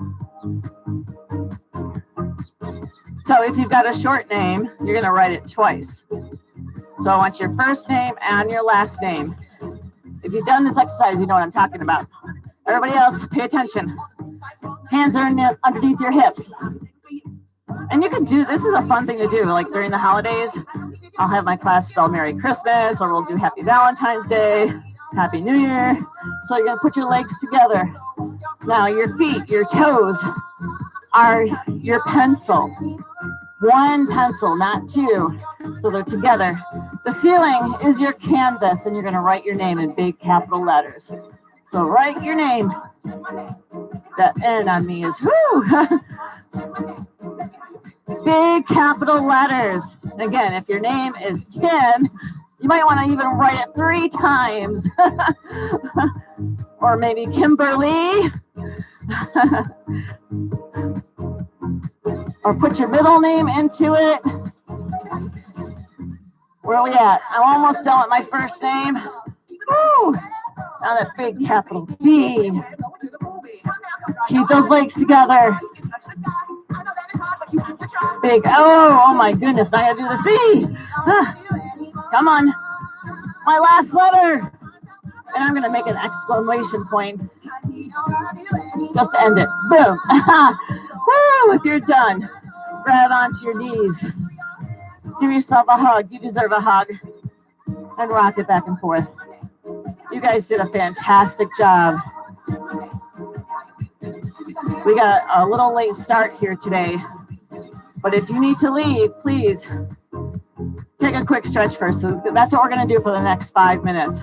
So if you've got a short name, you're going to write it twice. So I want your first name and your last name. If you've done this exercise, you know what I'm talking about. Everybody else, pay attention. Hands are underneath your hips. And you can do, this is a fun thing to do, like during the holidays. I'll have my class spell Merry Christmas, or we'll do Happy Valentine's Day, Happy New Year. So you're gonna put your legs together. Now your feet, your toes are your pencil. One pencil, not two. So they're together. The ceiling is your canvas, and you're gonna write your name in big capital letters. So write your name. That N on me is whoo. Big capital letters. Again, if your name is Kim, you might want to even write it 3 times. Or maybe Kimberly. Or put your middle name into it. Where are we at? I'm almost done with my first name. Woo! Now that big capital B. Keep those legs together. Big oh my goodness, now I gotta do the C. Come on. My last letter. And I'm gonna make an exclamation point just to end it. Boom. Woo! If you're done, grab onto your knees. Give yourself a hug. You deserve a hug. And rock it back and forth. You guys did a fantastic job. We got a little late start here today, but if you need to leave, please take a quick stretch first. So that's what we're going to do for the next 5 minutes.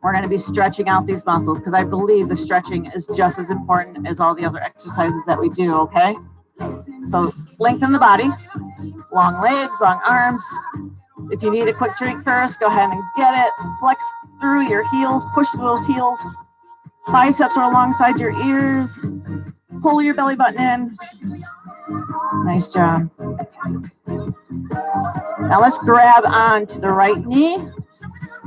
We're going to be stretching out these muscles because I believe the stretching is just as important as all the other exercises that we do, okay? So lengthen the body, long legs, long arms. If you need a quick drink first, go ahead and get it. Flex through your heels, push through those heels. Biceps are alongside your ears. Pull your belly button in. Nice job. Now let's grab onto the right knee.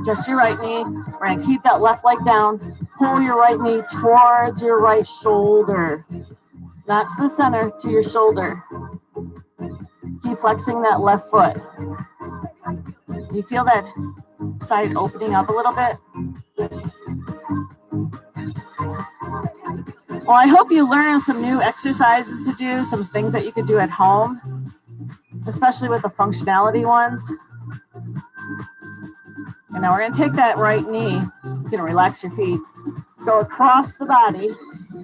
Just your right knee. We're going to keep that left leg down. Pull your right knee towards your right shoulder. Not to the center, to your shoulder. Keep flexing that left foot. You feel that side opening up a little bit? Well, I hope you learned some new exercises to do, some things that you could do at home, especially with the functionality ones. And now we're going to take that right knee. You're going to relax your feet. Go across the body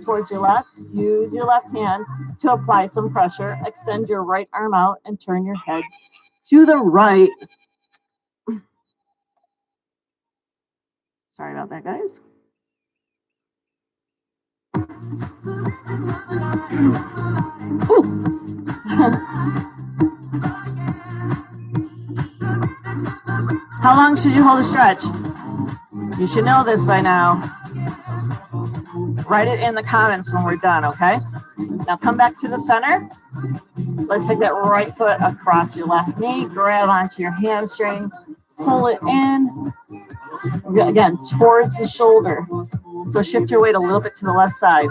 towards your left. Use your left hand to apply some pressure. Extend your right arm out and turn your head to the right. Sorry about that, guys. How long should you hold a stretch? You should know this by now. Write it in the comments when we're done, okay? Now come back to the center. Let's take that right foot across your left knee. Grab onto your hamstring. Pull it in. Again, towards the shoulder. So shift your weight a little bit to the left side.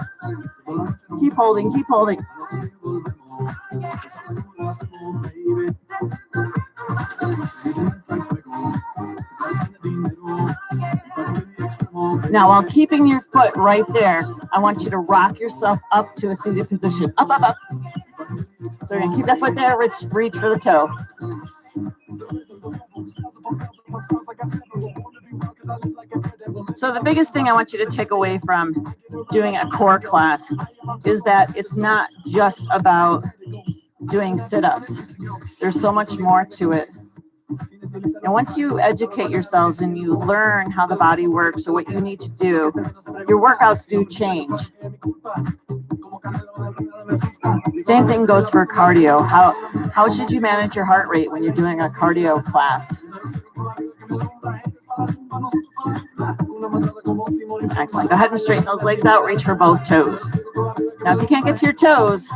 Keep holding, keep holding. Now, while keeping your foot right there, I want you to rock yourself up to a seated position. Up, up, up. So you're gonna keep that foot there, reach for the toe. So the biggest thing I want you to take away from doing a core class is that it's not just about doing sit-ups. There's so much more to it. And once you educate yourselves and you learn how the body works or what you need to do, your workouts do change. Same thing goes for cardio. How should you manage your heart rate when you're doing a cardio class? Excellent. Go ahead and straighten those legs out. Reach for both toes. Now, if you can't get to your toes,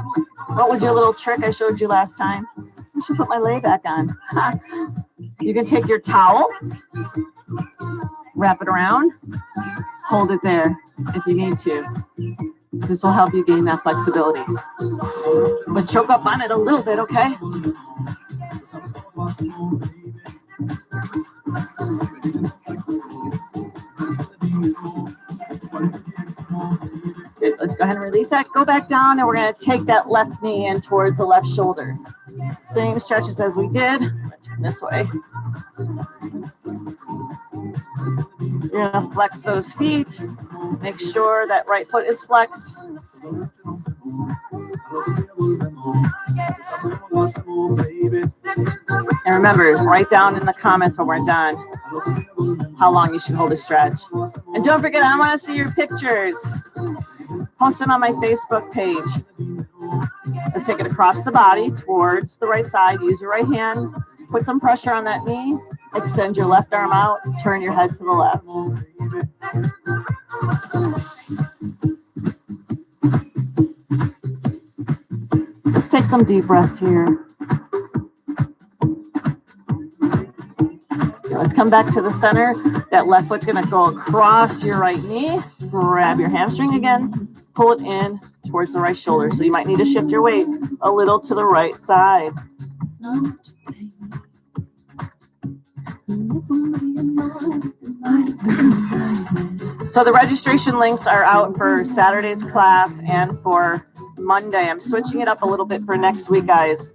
what was your little trick I showed you last time? I should put my lay back on. You can take your towel, wrap it around, hold it there if you need to. This will help you gain that flexibility. But choke up on it a little bit, okay? Good. Let's go ahead and release that. Go back down, and we're going to take that left knee in towards the left shoulder. Same stretches as we did. Turn this way. You're going to flex those feet. Make sure that right foot is flexed. And remember, write down in the comments when we're done how long you should hold a stretch. And don't forget, I want to see your pictures. Post them on my Facebook page. Let's take it across the body towards the right side. Use your right hand. Put some pressure on that knee. Extend your left arm out. Turn your head to the left. Let's take some deep breaths here. Okay, let's come back to the center. That left foot's going to go across your right knee. Grab your hamstring again. Pull it in towards the right shoulder. So you might need to shift your weight a little to the right side. So the registration links are out for Saturday's class and for Monday. I'm switching it up a little bit for next week, guys.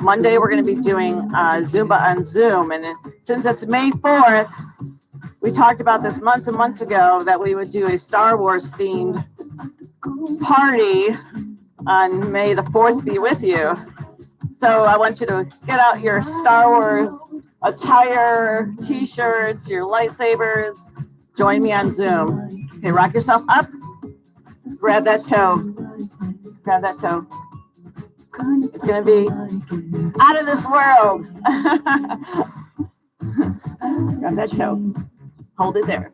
Monday, we're going to be doing Zumba on Zoom. And since it's May 4th, we talked about this months and months ago that we would do a Star Wars themed party on May the 4th be with you. So I want you to get out your Star Wars attire, t-shirts, your lightsabers. Join me on Zoom. Okay, rock yourself up. Grab that toe. Grab that toe. It's going to be out of this world. Grab that toe. Hold it there.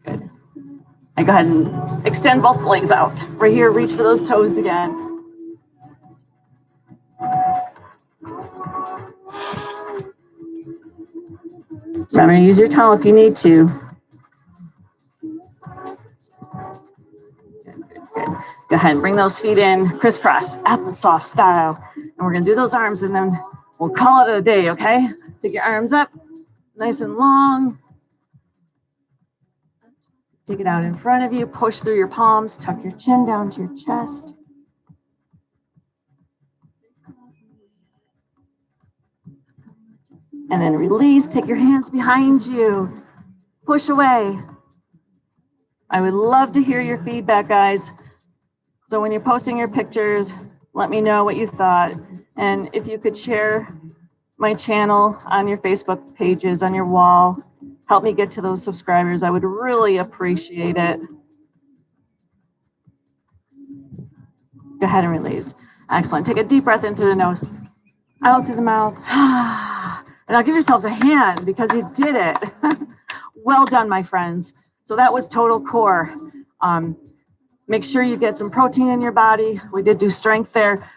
Good. And go ahead and extend both legs out. Right here, reach for those toes again. Remember to use your towel if you need to. Good. Go ahead and bring those feet in, crisscross, applesauce style. And we're going to do those arms, and then we'll call it a day, okay? Take your arms up, nice and long. Take it out in front of you, push through your palms, tuck your chin down to your chest. And then release, take your hands behind you, push away. I would love to hear your feedback, guys. So when you're posting your pictures, let me know what you thought. And if you could share my channel on your Facebook pages, on your wall, help me get to those subscribers. I would really appreciate it. Go ahead and release. Excellent. Take a deep breath in through the nose, out through the mouth. And now give yourselves a hand because you did it. Well done, my friends. So that was total core. Make sure you get some protein in your body. We did do strength there.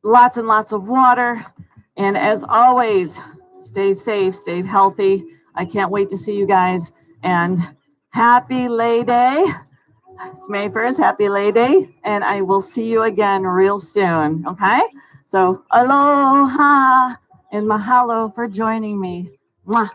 Lots and lots of water. And as always, stay safe, stay healthy. I can't wait to see you guys. And happy Lay Day. It's May 1st. Happy Lay Day. And I will see you again real soon. Okay? So aloha and mahalo for joining me. Mwah.